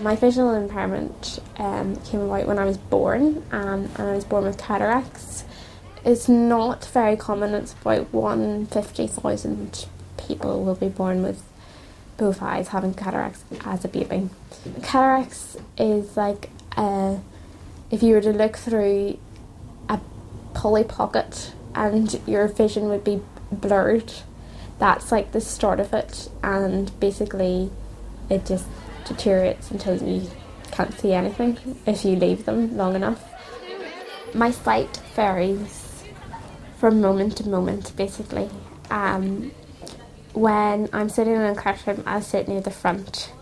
My visual impairment came about when I was born, and I was born with cataracts. It's not very common. It's about 150,000 people will be born with both eyes having cataracts as a baby. Cataracts is like if you were to look through a Polly Pocket and your vision would be blurred. That's like the start of it, and basically it just deteriorates until you can't see anything if you leave them long enough. My sight varies from moment to moment, basically. When I'm sitting in a classroom, I'll sit near the front,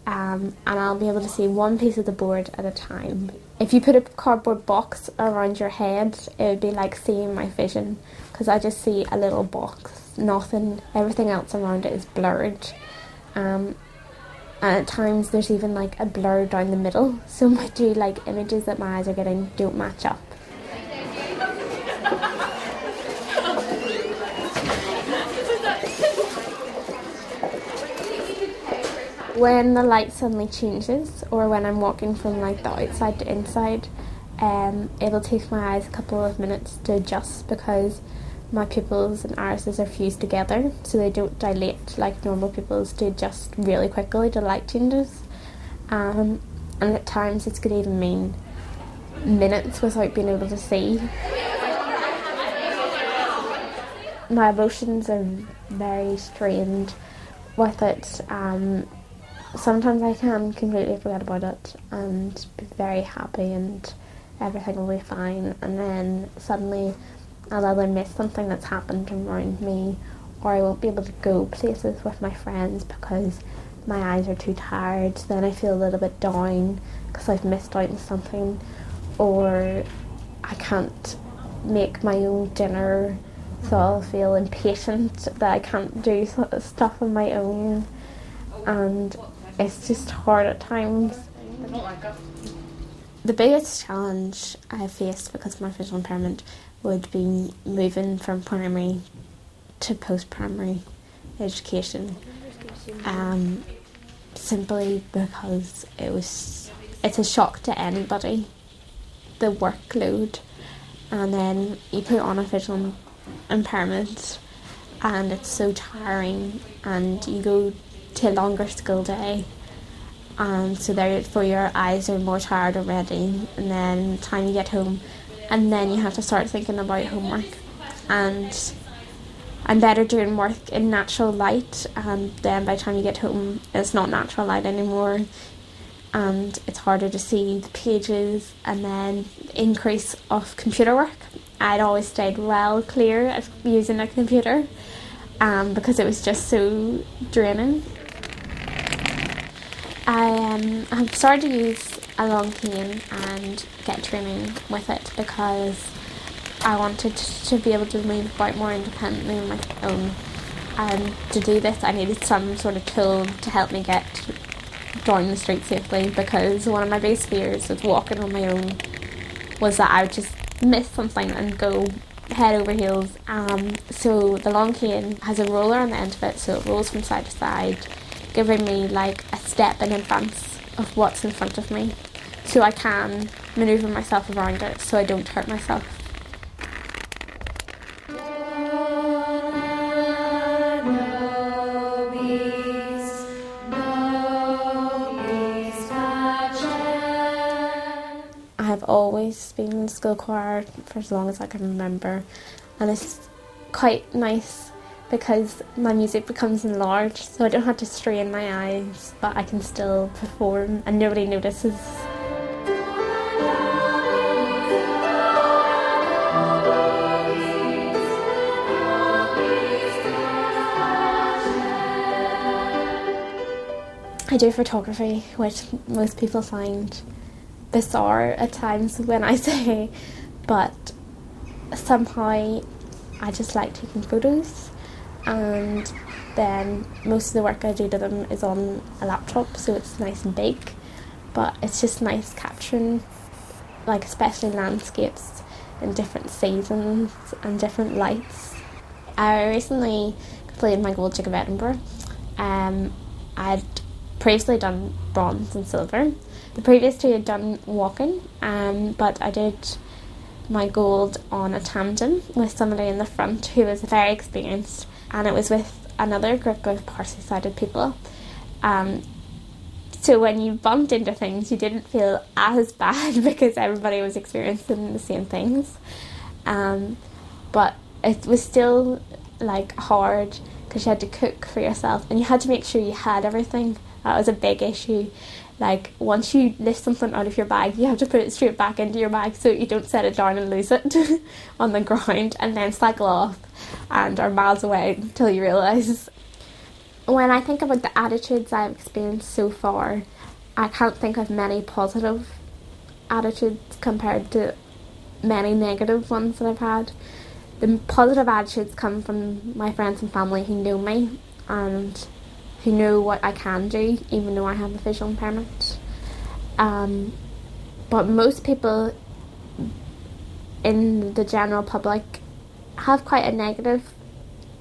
and I'll be able to see one piece of the board at a time. If you put a cardboard box around your head, it would be like seeing my vision, because I just see a little box, nothing, everything else around it is blurred. And at times there's even like a blur down the middle, so my two like images that my eyes are getting don't match up. When the light suddenly changes, or when I'm walking from like the outside to inside, it'll take my eyes a couple of minutes to adjust, because my pupils and irises are fused together, so they don't dilate like normal pupils to adjust really quickly to light changes. And at times it could even mean minutes without being able to see. My emotions are very strained with it. Sometimes I can completely forget about it and be very happy and everything will be fine, and then suddenly I'll either miss something that's happened around me, or I won't be able to go places with my friends because my eyes are too tired. Then I feel a little bit down because I've missed out on something, or I can't make my own dinner, so I'll feel impatient that I can't do stuff on my own, and it's just hard at times. The biggest challenge I faced because of my visual impairment would be moving from primary to post-primary education, simply because it's a shock to anybody, the workload, and then you put on a visual impairment and it's so tiring, and you go to a longer school day, and so therefore your eyes are more tired already, and then the time you get home, and then you have to start thinking about homework, and I'm better doing work in natural light, and then by the time you get home it's not natural light anymore, and it's harder to see the pages. And then increase of computer work. I'd always stayed well clear of using a computer because it was just so draining. I've started to use a long cane and get training with it because I wanted to be able to move about more independently on my own. And to do this I needed some sort of tool to help me get down the street safely, because one of my biggest fears with walking on my own was that I would just miss something and go head over heels. So the long cane has a roller on the end of it, so it rolls from side to side, giving me like a step in advance of what's in front of me, so I can manoeuvre myself around it so I don't hurt myself. I've always been in the school choir for as long as I can remember, and it's quite nice because my music becomes enlarged, so I don't have to strain my eyes, but I can still perform and nobody notices. I do photography, which most people find bizarre at times when I say, but somehow I just like taking photos, and then most of the work I do to them is on a laptop, so it's nice and big, but it's just nice capturing, like especially landscapes in different seasons and different lights. I recently completed my Gold Jig of Edinburgh. I'd previously done bronze and silver. The previous two had done walking, but I did my gold on a tandem with somebody in the front who was very experienced, and it was with another group of partially sighted people. So when you bumped into things, you didn't feel as bad because everybody was experiencing the same things. But it was still like hard because you had to cook for yourself and you had to make sure you had everything. That was a big issue. Like, once you lift something out of your bag, you have to put it straight back into your bag so you don't set it down and lose it on the ground and then cycle off and are miles away until you realise. When I think about the attitudes I've experienced so far, I can't think of many positive attitudes compared to many negative ones that I've had. The positive attitudes come from my friends and family who know me and who know what I can do, even though I have a visual impairment. But most people in the general public have quite a negative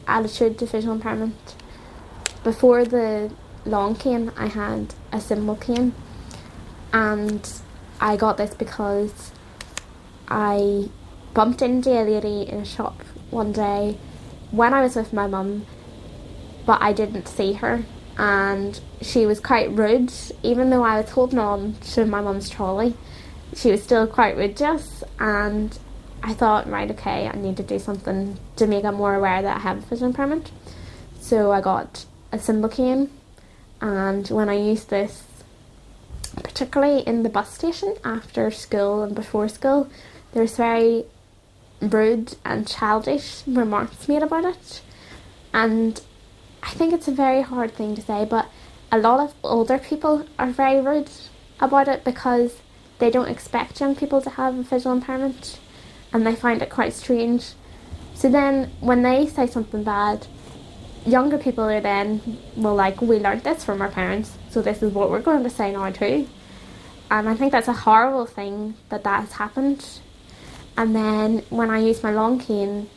attitude to visual impairment. Before the long cane, I had a symbol cane, and I got this because I bumped into a lady in a shop one day when I was with my mum, but I didn't see her, and she was quite rude. Even though I was holding on to my mum's trolley, she was still quite rude to us, and I thought, right, okay, I need to do something to make her more aware that I have a visual impairment. So I got a symbol cane, and when I used this, particularly in the bus station after school and before school, there's very rude and childish remarks made about it, and I think it's a very hard thing to say, but a lot of older people are very rude about it because they don't expect young people to have a visual impairment and they find it quite strange. So then when they say something bad, younger people are then, well, like, we learnt this from our parents, so this is what we're going to say now too. And I think that's a horrible thing that has happened. And then when I used my long cane,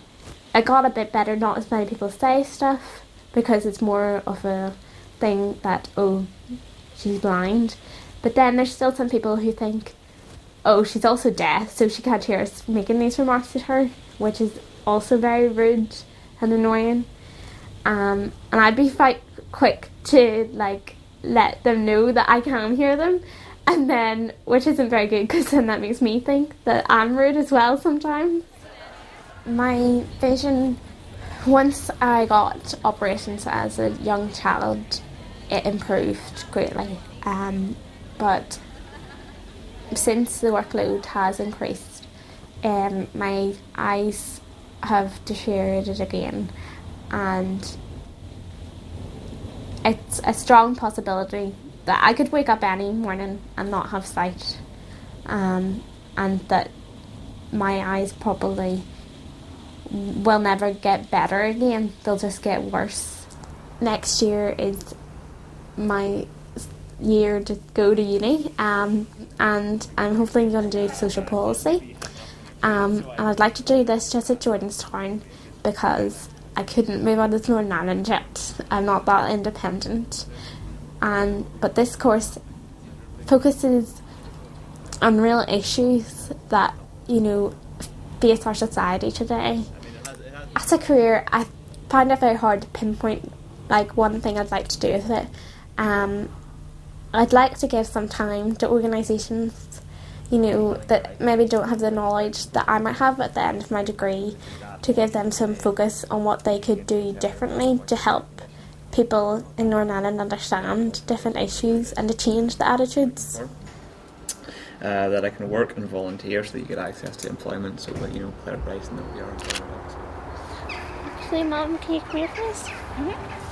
it got a bit better. Not as many people say stuff because it's more of a thing that, oh, she's blind. But then there's still some people who think, oh, she's also deaf, so she can't hear us making these remarks at her, which is also very rude and annoying. And I'd be quite quick to like let them know that I can hear them, and then, which isn't very good because then that makes me think that I'm rude as well sometimes. My vision, once I got operations as a young child, it improved greatly. But since the workload has increased, my eyes have deteriorated again, and it's a strong possibility that I could wake up any morning and not have sight, and that my eyes probably will never get better again. They'll just get worse. Next year is my year to go to uni, and I'm hopefully going to do social policy, and I'd like to do this just at Jordanstown because I couldn't move out of Northern Ireland yet. I'm not that independent, but this course focuses on real issues that, you know, face our society today. As a career, I find it very hard to pinpoint like one thing I'd like to do with it. I'd like to give some time to organisations, you know, that maybe don't have the knowledge that I might have at the end of my degree, to give them some focus on what they could do differently to help people in Northern Ireland understand different issues and to change the attitudes. That I can work and volunteer so that you get access to employment, so that, you know, Claire Bryson, that we are employment. Actually, Mum, can you come here, please? Mm-hmm.